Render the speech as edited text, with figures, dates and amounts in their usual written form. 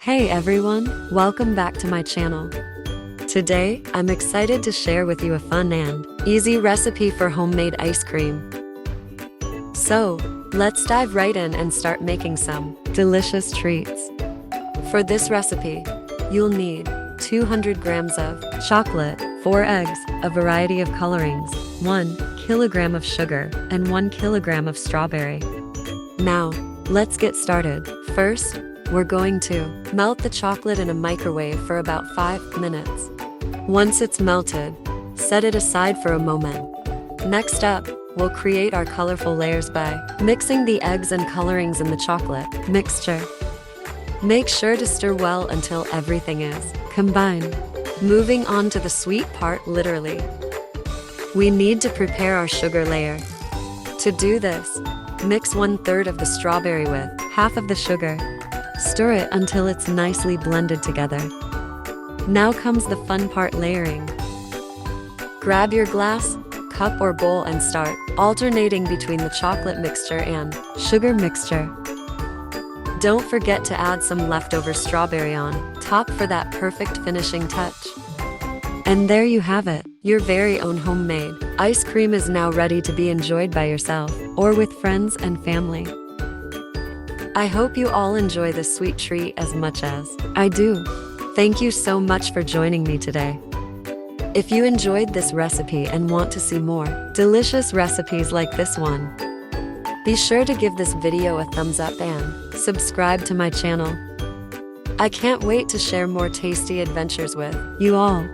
Hey everyone, welcome back to my channel. Today, I'm excited to share with you a fun and easy recipe for homemade ice cream. So, let's dive right in and start making some delicious treats. For this recipe, you'll need 200 grams of chocolate, 4 eggs, a variety of colorings, 1 kilogram of sugar, and 1 kilogram of strawberry. Now, let's get started. First, we're going to melt the chocolate in a microwave for about 5 minutes. Once it's melted, set it aside for a moment. Next up, we'll create our colorful layers by mixing the eggs and colorings in the chocolate mixture. Make sure to stir well until everything is combined. Moving on to the sweet part, literally. We need to prepare our sugar layer. To do this, mix 1/3 of the strawberry with half of the sugar. Stir it until it's nicely blended together. Now comes the fun part, layering. Grab your glass, cup or bowl and start alternating between the chocolate mixture and sugar mixture. Don't forget to add some leftover strawberry on top for that perfect finishing touch. And there you have it. Your very own homemade ice cream is now ready to be enjoyed by yourself or with friends and family. I hope you all enjoy this sweet treat as much as I do. Thank you so much for joining me today. If you enjoyed this recipe and want to see more delicious recipes like this one, be sure to give this video a thumbs up and subscribe to my channel. I can't wait to share more tasty adventures with you all.